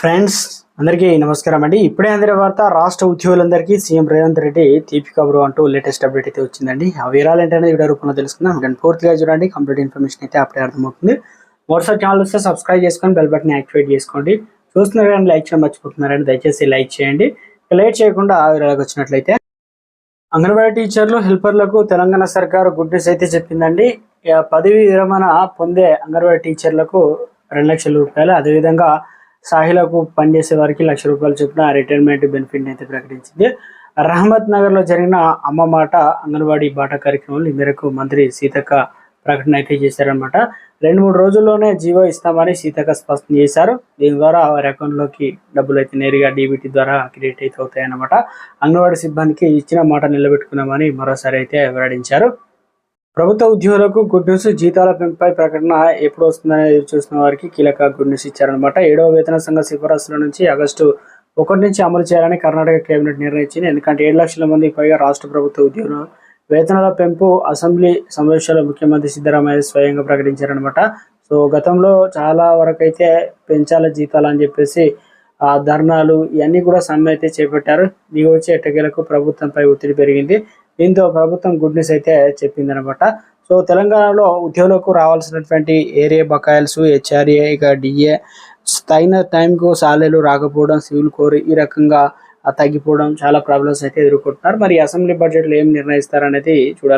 Friends అందరికీ నమస్కారం అండి. ఇప్పుడే అందిన వార్త, రాష్ట్ర ఉద్యోగులందరికీ సీఎం రేవంత్ రెడ్డి తీపి కబురు అంటూ లేటెస్ట్ అప్డేట్ అయితే వచ్చిందండి. ఆ వివరాలు ఏంటనేది వీడియో రూపంలో తెలుసుకుందాం. దాన్ని పూర్తిగా చూడండి, కంప్లీట్ ఇన్ఫర్మేషన్ అయితే అప్పుడే అర్థమవుతుంది. వాట్సాప్ ఛానల్ వస్తే సబ్స్క్రైబ్ చేసుకొని బెల్ బటన్ యాక్టివేట్ చేసుకోండి. చూస్తున్నారు కానీ లైక్ చేయడం మర్చిపోతున్నారండి, దయచేసి లైక్ చేయండి. లేట్ చేయకుండా ఆ వివరాలకు వచ్చినట్లయితే, అంగన్వాడీ టీచర్లు హెల్పర్లకు తెలంగాణ సర్కారు గుడ్ న్యూస్ అయితే చెప్పిందండి. పదవి విరమణ పొందే అంగన్వాడీ టీచర్లకు 2 లక్షల రూపాయలు, అదేవిధంగా సాహిలకు పనిచేసే వారికి ₹1,00,000 చొప్పున రిటైర్మెంట్ బెనిఫిట్ అయితే ప్రకటించింది. రహమత్ నగర్ లో జరిగిన అమ్మ మాట అంగన్వాడీ బాట కార్యక్రమంలో ఈ మేరకు మంత్రి సీతక్క ప్రకటన అయితే చేశారనమాట. 2-3 రోజుల్లోనే జీవో ఇస్తామని సీతక్క స్పష్టం చేశారు. దీని ద్వారా వారి అకౌంట్లోకి డబ్బులు అయితే నేరుగా డీబీటీ ద్వారా క్రెడిట్ అయితే అవుతాయన్నమాట. అంగన్వాడీ సిబ్బందికి ఇచ్చిన మాట నిలబెట్టుకున్నామని మరోసారి అయితే వెల్లడించారు. ప్రభుత్వ ఉద్యోగులకు గుడ్ న్యూస్, జీతాల పెంపుపై ప్రకటన ఎప్పుడు వస్తుందని ఎదురు చూస్తున్న వారికి కీలక గుడ్ న్యూస్ ఇచ్చారనమాట. 7వ వేతన సంఘ సిఫారసుల నుంచి ఆగస్టు 1 నుంచి అమలు చేయాలని కర్ణాటక కేబినెట్ నిర్ణయించింది. ఎందుకంటే 7 లక్షల మందికి పైగా రాష్ట్ర ప్రభుత్వ ఉద్యోగులు వేతనాల పెంపు అసెంబ్లీ సమావేశాల్లో ముఖ్యమంత్రి సిద్ధరామయ్య స్వయంగా ప్రకటించారనమాట. సో గతంలో చాలా వరకు అయితే పెంచాల జీతాలు అని చెప్పేసి ధర్నాలు ఇవన్నీ కూడా సమ్మె అయితే చేపట్టారు. దిగి వచ్చే ఎట్టకేలకు ప్రభుత్వంపై ఒత్తిడి పెరిగింది. దీంతో ప్రభుత్వం గుడ్ న్యూస్ అయితే చెప్పిందనమాట. సో తెలంగాణలో ఉద్యోగులకు రావాల్సినటువంటి ఏరియా బకాయిల్స్, హెచ్ఆర్ఏ, ఇక డిఏ తగిన టైంకు సాలరీలు రాకపోవడం, సివిల్ కోర్ ఈ రకంగా తగ్గిపోవడం, చాలా ప్రాబ్లమ్స్ అయితే ఎదుర్కొంటున్నారు. మరి అసెంబ్లీ బడ్జెట్లో ఏం నిర్ణయిస్తారనేది చూడాలి.